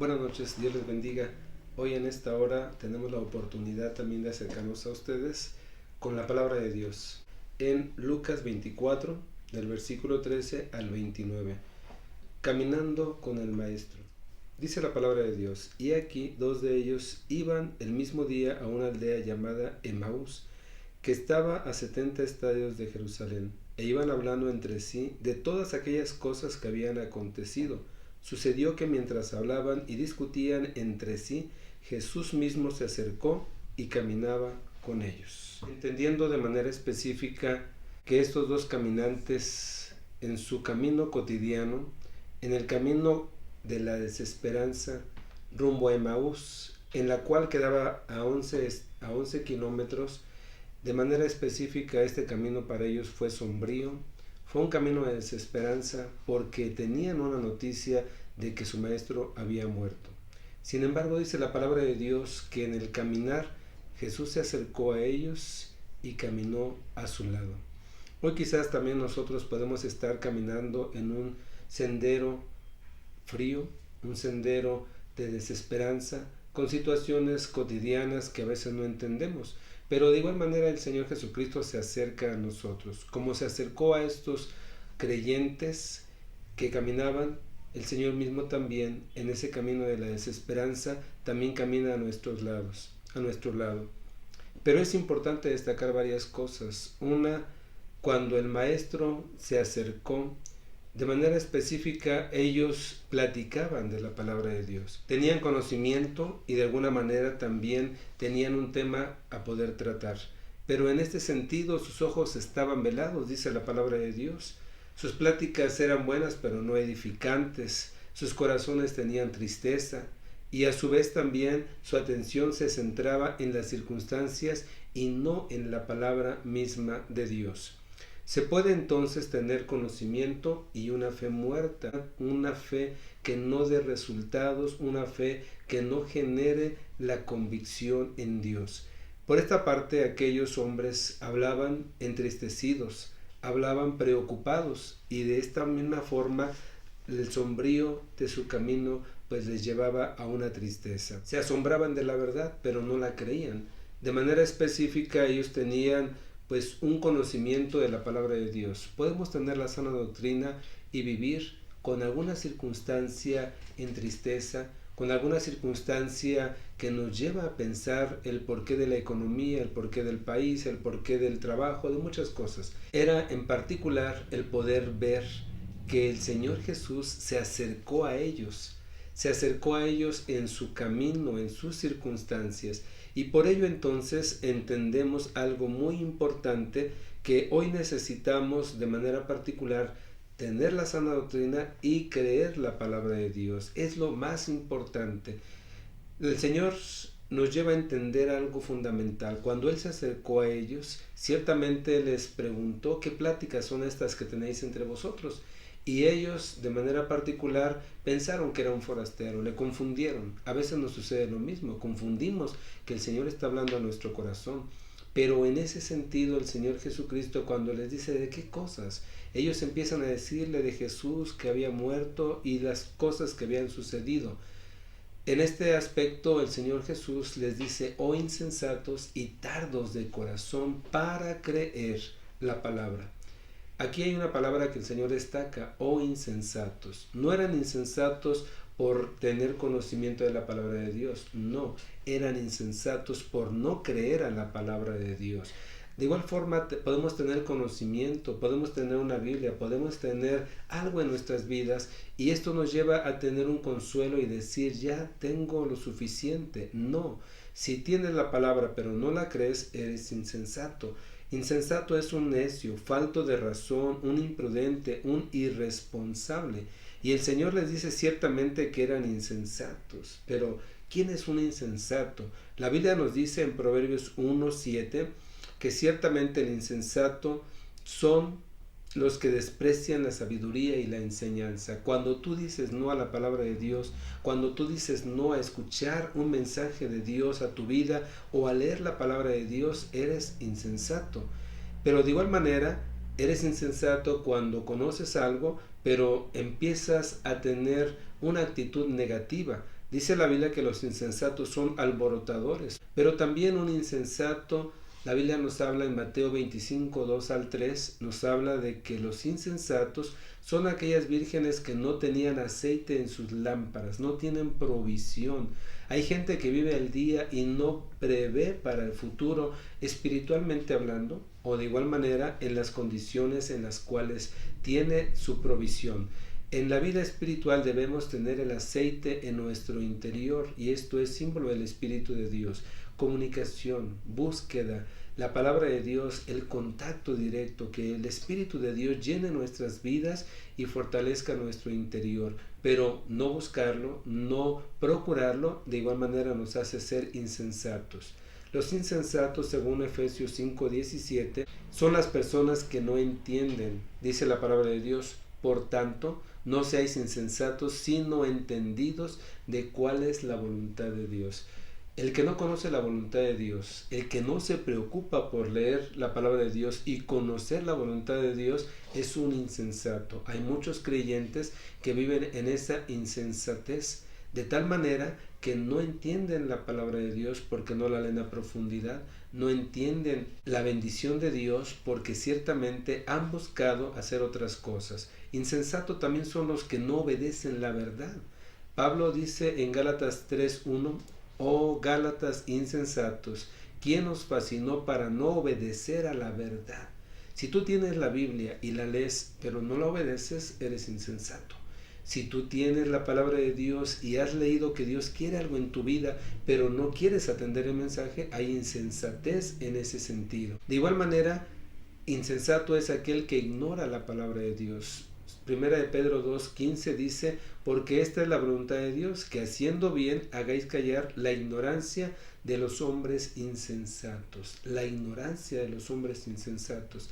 Buenas noches, Dios les bendiga. Hoy en esta hora tenemos la oportunidad también de acercarnos a ustedes con la palabra de Dios. En Lucas 24, del versículo 13 al 29, caminando con el Maestro. Dice la palabra de Dios: y aquí dos de ellos iban el mismo día a una aldea llamada Emaús, que estaba a 70 estadios de Jerusalén, e iban hablando entre sí de todas aquellas cosas que habían acontecido. Sucedió que mientras hablaban y discutían entre sí, Jesús mismo se acercó y caminaba con ellos. Entendiendo de manera específica que estos dos caminantes en su camino cotidiano, en el camino de la desesperanza rumbo a Emaús, en la cual quedaba a 11 kilómetros, de manera específica este camino para ellos fue sombrío. Fue un camino de desesperanza porque tenían una noticia de que su maestro había muerto. Sin embargo, dice la palabra de Dios que en el caminar Jesús se acercó a ellos y caminó a su lado. Hoy quizás también nosotros podemos estar caminando en un sendero frío, un sendero de desesperanza, con situaciones cotidianas que a veces no entendemos. Pero de igual manera el Señor Jesucristo se acerca a nosotros, como se acercó a estos creyentes que caminaban. El Señor mismo también, en ese camino de la desesperanza, también camina a nuestro lado. Pero es importante destacar varias cosas. Una, cuando el Maestro se acercó, de manera específica ellos platicaban de la palabra de Dios. Tenían conocimiento y de alguna manera también tenían un tema a poder tratar. Pero en este sentido sus ojos estaban velados, dice la palabra de Dios. Sus pláticas eran buenas pero no edificantes. Sus corazones tenían tristeza y a su vez también su atención se centraba en las circunstancias y no en la palabra misma de Dios. Se puede entonces tener conocimiento y una fe muerta, una fe que no dé resultados, una fe que no genere la convicción en Dios. Por esta parte, aquellos hombres hablaban entristecidos, hablaban preocupados, y de esta misma forma el sombrío de su camino pues les llevaba a una tristeza. Se asombraban de la verdad, pero no la creían. De manera específica ellos tenían pues un conocimiento de la palabra de Dios. Podemos tener la sana doctrina y vivir con alguna circunstancia en tristeza, con alguna circunstancia que nos lleva a pensar el porqué de la economía, el porqué del país, el porqué del trabajo, de muchas cosas. Era en particular el poder ver que el Señor Jesús se acercó a ellos en su camino, en sus circunstancias. Y por ello entonces entendemos algo muy importante, que hoy necesitamos de manera particular tener la sana doctrina y creer la palabra de Dios. Es lo más importante. El Señor nos lleva a entender algo fundamental. Cuando Él se acercó a ellos, ciertamente les preguntó: ¿qué pláticas son estas que tenéis entre vosotros? Y ellos, de manera particular, pensaron que era un forastero, le confundieron. A veces nos sucede lo mismo, confundimos que el Señor está hablando a nuestro corazón. Pero en ese sentido, el Señor Jesucristo, cuando les dice de qué cosas, ellos empiezan a decirle de Jesús que había muerto y las cosas que habían sucedido. En este aspecto, el Señor Jesús les dice: oh insensatos y tardos de corazón para creer la palabra. Aquí hay una palabra que el Señor destaca: oh insensatos. No eran insensatos por tener conocimiento de la palabra de Dios, no, eran insensatos por no creer a la palabra de Dios. De igual forma podemos tener conocimiento, podemos tener una Biblia, podemos tener algo en nuestras vidas, y esto nos lleva a tener un consuelo y decir: ya tengo lo suficiente. No, si tienes la palabra pero no la crees, eres insensato. Insensato es un necio, falto de razón, un imprudente, un irresponsable. Y el Señor les dice ciertamente que eran insensatos. Pero ¿quién es un insensato? La Biblia nos dice en Proverbios 1:7 que ciertamente el insensato son los que desprecian la sabiduría y la enseñanza. Cuando tú dices no a la palabra de Dios, cuando tú dices no a escuchar un mensaje de Dios a tu vida o a leer la palabra de Dios, eres insensato. Pero de igual manera, eres insensato cuando conoces algo, pero empiezas a tener una actitud negativa. Dice la Biblia que los insensatos son alborotadores, pero también un insensato, la Biblia nos habla en Mateo 25, 2 al 3, nos habla de que los insensatos son aquellas vírgenes que no tenían aceite en sus lámparas, no tienen provisión. Hay gente que vive el día y no prevé para el futuro, espiritualmente hablando, o de igual manera en las condiciones en las cuales tiene su provisión. En la vida espiritual debemos tener el aceite en nuestro interior, y esto es símbolo del Espíritu de Dios. Comunicación, búsqueda, la palabra de Dios, el contacto directo, que el Espíritu de Dios llene nuestras vidas y fortalezca nuestro interior. Pero no buscarlo, no procurarlo, de igual manera nos hace ser insensatos. Los insensatos, según Efesios 5:17, son las personas que no entienden, dice la palabra de Dios. Por tanto, no seáis insensatos, sino entendidos de cuál es la voluntad de Dios. El que no conoce la voluntad de Dios, el que no se preocupa por leer la palabra de Dios y conocer la voluntad de Dios, es un insensato. Hay muchos creyentes que viven en esa insensatez, de tal manera que no entienden la palabra de Dios porque no la leen a profundidad, no entienden la bendición de Dios porque ciertamente han buscado hacer otras cosas. Insensato también son los que no obedecen la verdad. Pablo dice en Gálatas 3:1, oh Gálatas insensatos, ¿quién os fascinó para no obedecer a la verdad? Si tú tienes la Biblia y la lees, pero no la obedeces, eres insensato. Si tú tienes la palabra de Dios y has leído que Dios quiere algo en tu vida, pero no quieres atender el mensaje, hay insensatez en ese sentido. De igual manera, insensato es aquel que ignora la palabra de Dios. Primera de Pedro 2:15 dice, porque esta es la voluntad de Dios, que haciendo bien hagáis callar la ignorancia de los hombres insensatos. La ignorancia de los hombres insensatos.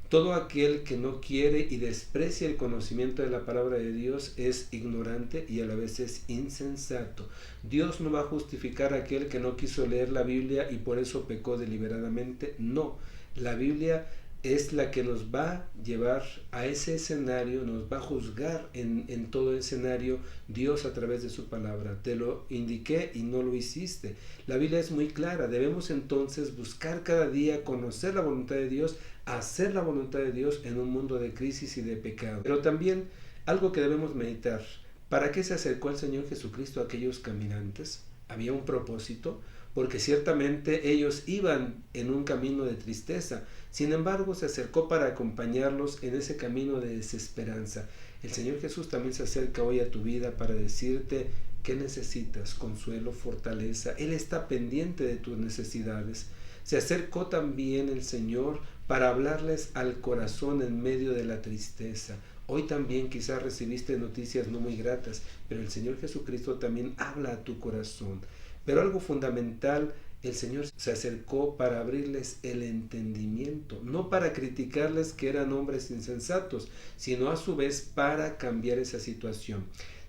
Todo aquel que no quiere y desprecia el conocimiento de la palabra de Dios es ignorante y a la vez es insensato. Dios no va a justificar a aquel que no quiso leer la Biblia y por eso pecó deliberadamente. No, la Biblia es la que nos va a llevar a ese escenario, nos va a juzgar en todo escenario Dios a través de su palabra. Te lo indiqué y no lo hiciste. La Biblia es muy clara. Debemos entonces buscar cada día conocer la voluntad de Dios, hacer la voluntad de Dios en un mundo de crisis y de pecado. Pero también algo que debemos meditar. ¿Para qué se acercó el Señor Jesucristo a aquellos caminantes? Había un propósito, porque ciertamente ellos iban en un camino de tristeza. Sin embargo, se acercó para acompañarlos en ese camino de desesperanza. El Señor Jesús también se acerca hoy a tu vida para decirte qué necesitas: consuelo, fortaleza. Él está pendiente de tus necesidades. Se acercó también el Señor para hablarles al corazón en medio de la tristeza. Hoy también quizás recibiste noticias no muy gratas, pero el Señor Jesucristo también habla a tu corazón. Pero algo fundamental, el Señor se acercó para abrirles el entendimiento, no para criticarles que eran hombres insensatos, sino a su vez para cambiar esa situación.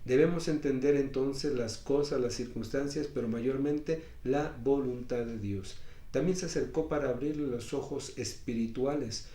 Debemos entender entonces las cosas, las circunstancias, pero mayormente la voluntad de Dios. También se acercó para abrirle los ojos espirituales.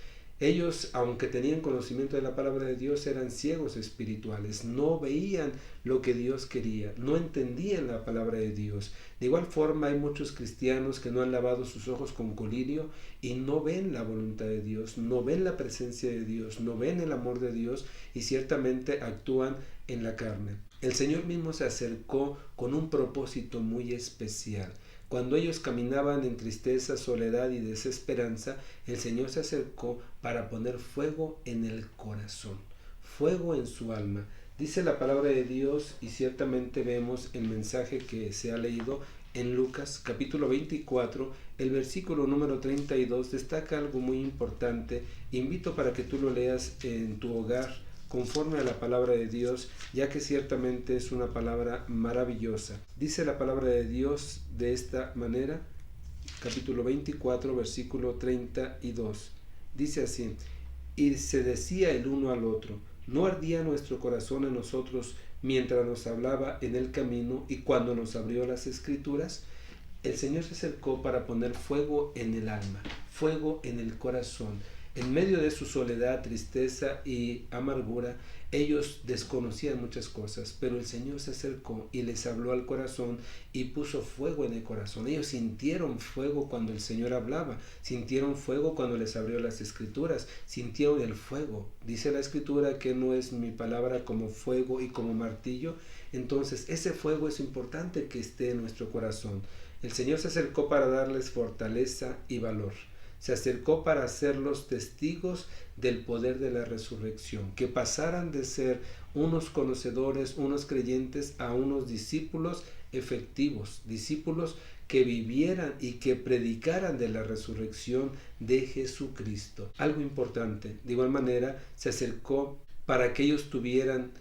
Ellos, aunque tenían conocimiento de la palabra de Dios, eran ciegos espirituales, no veían lo que Dios quería, no entendían la palabra de Dios. De igual forma, hay muchos cristianos que no han lavado sus ojos con colirio y no ven la voluntad de Dios, no ven la presencia de Dios, no ven el amor de Dios y ciertamente actúan en la carne. El Señor mismo se acercó con un propósito muy especial. Cuando ellos caminaban en tristeza, soledad y desesperanza, el Señor se acercó para poner fuego en el corazón, fuego en su alma. Dice la palabra de Dios, y ciertamente vemos el mensaje que se ha leído en Lucas capítulo 24, el versículo número 32, destaca algo muy importante. Invito para que tú lo leas en tu hogar, conforme a la palabra de Dios, ya que ciertamente es una palabra maravillosa. Dice la palabra de Dios de esta manera, capítulo 24, versículo 32. Dice así: y se decía el uno al otro, ¿no ardía nuestro corazón en nosotros mientras nos hablaba en el camino y cuando nos abrió las Escrituras? El Señor se acercó para poner fuego en el alma, fuego en el corazón. En medio de su soledad, tristeza y amargura, ellos desconocían muchas cosas, pero el Señor se acercó y les habló al corazón y puso fuego en el corazón. Ellos sintieron fuego cuando el Señor hablaba, sintieron fuego cuando les abrió las escrituras, sintieron el fuego. Dice la escritura que no es mi palabra como fuego y como martillo. Entonces ese fuego es importante que esté en nuestro corazón. El Señor se acercó para darles fortaleza y valor. Se acercó para hacerlos testigos del poder de la resurrección, que pasaran de ser unos conocedores, unos creyentes, a unos discípulos efectivos, discípulos que vivieran y que predicaran de la resurrección de Jesucristo. Algo importante, de igual manera, se acercó para que ellos tuvieran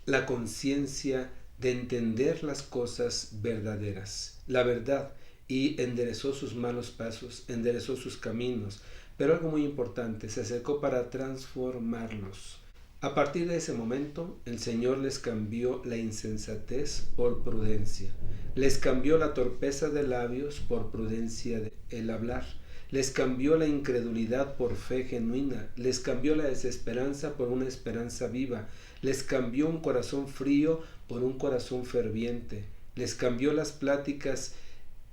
la conciencia de entender las cosas verdaderas, la verdad, y enderezó sus malos pasos, enderezó sus caminos. Pero algo muy importante, se acercó para transformarlos. A partir de ese momento, el Señor les cambió la insensatez por prudencia, les cambió la torpeza de labios por prudencia del hablar, les cambió la incredulidad por fe genuina, les cambió la desesperanza por una esperanza viva, les cambió un corazón frío por un corazón ferviente, les cambió las pláticas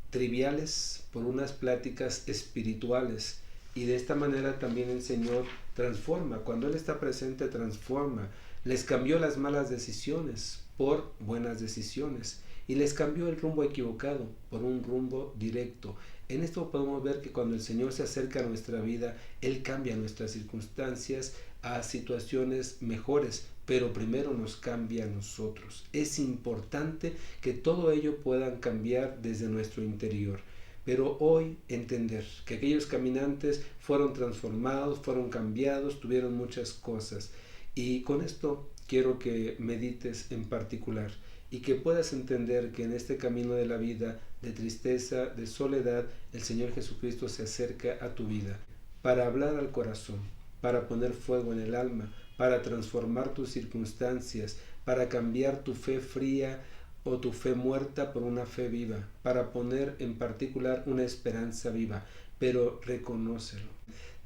triviales por unas pláticas espirituales. Y de esta manera también el Señor transforma. Cuando Él está presente, transforma. Les cambió las malas decisiones por buenas decisiones. Y les cambió el rumbo equivocado por un rumbo directo. En esto podemos ver que cuando el Señor se acerca a nuestra vida, Él cambia nuestras circunstancias a situaciones mejores, pero primero nos cambia a nosotros. Es importante que todo ello puedan cambiar desde nuestro interior. Pero hoy entender que aquellos caminantes fueron transformados, fueron cambiados, tuvieron muchas cosas. Y con esto quiero que medites en particular y que puedas entender que en este camino de la vida, de tristeza, de soledad, el Señor Jesucristo se acerca a tu vida para hablar al corazón, para poner fuego en el alma, para transformar tus circunstancias, para cambiar tu fe fría o tu fe muerta por una fe viva, para poner en particular una esperanza viva. Pero reconócelo.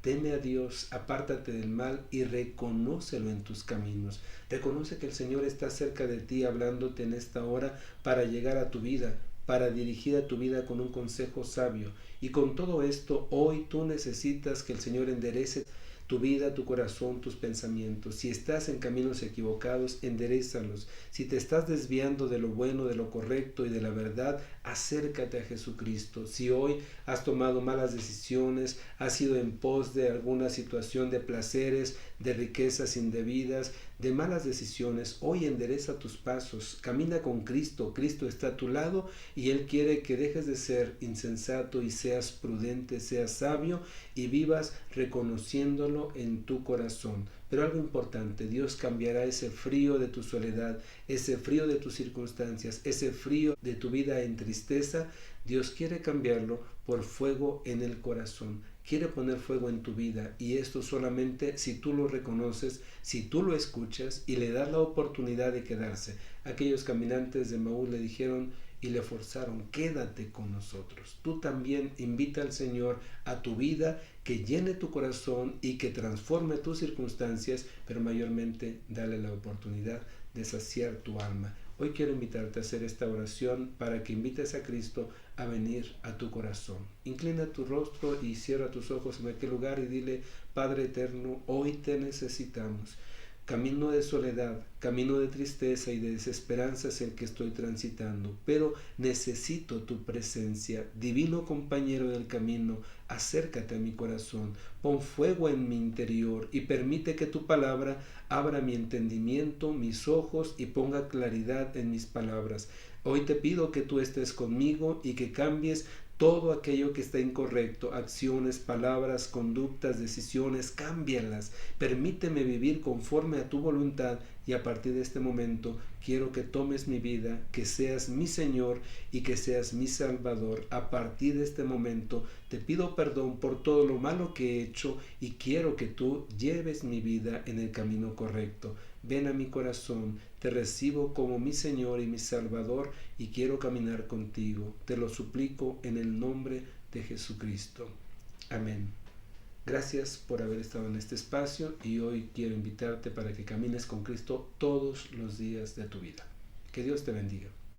Teme a Dios, apártate del mal y reconócelo en tus caminos. Reconoce que el Señor está cerca de ti hablándote en esta hora para llegar a tu vida, para dirigir a tu vida con un consejo sabio. Y con todo esto, hoy tú necesitas que el Señor enderece tu vida, tu corazón, tus pensamientos. Si estás en caminos equivocados, enderézalos. Si te estás desviando de lo bueno, de lo correcto y de la verdad, acércate a Jesucristo. Si hoy has tomado malas decisiones, has ido en pos de alguna situación de placeres, de riquezas indebidas, de malas decisiones, hoy endereza tus pasos, camina con Cristo. Cristo está a tu lado y Él quiere que dejes de ser insensato y seas prudente, seas sabio y vivas reconociéndolo en tu corazón. Pero algo importante, Dios cambiará ese frío de tu soledad, ese frío de tus circunstancias, ese frío de tu vida en tristeza. Dios quiere cambiarlo por fuego en el corazón. Quiere poner fuego en tu vida, y esto solamente si tú lo reconoces, si tú lo escuchas y le das la oportunidad de quedarse. Aquellos caminantes de Emaús le dijeron y le forzaron: quédate con nosotros. Tú también invita al Señor a tu vida, que llene tu corazón y que transforme tus circunstancias, pero mayormente dale la oportunidad de saciar tu alma. Hoy quiero invitarte a hacer esta oración para que invites a Cristo a venir a tu corazón. Inclina tu rostro y cierra tus ojos en aquel lugar y dile: Padre eterno, hoy te necesitamos. Camino de soledad, camino de tristeza y de desesperanza es el que estoy transitando, pero necesito tu presencia. Divino compañero del camino, acércate a mi corazón, pon fuego en mi interior y permite que tu palabra abra mi entendimiento, mis ojos y ponga claridad en mis palabras. Hoy te pido que tú estés conmigo y que cambies todo aquello que está incorrecto, acciones, palabras, conductas, decisiones, cámbialas. Permíteme vivir conforme a tu voluntad y a partir de este momento quiero que tomes mi vida, que seas mi Señor y que seas mi Salvador. A partir de este momento te pido perdón por todo lo malo que he hecho y quiero que tú lleves mi vida en el camino correcto. Ven a mi corazón, te recibo como mi Señor y mi Salvador y quiero caminar contigo. Te lo suplico en el nombre de Jesucristo. Amén. Gracias por haber estado en este espacio y hoy quiero invitarte para que camines con Cristo todos los días de tu vida. Que Dios te bendiga.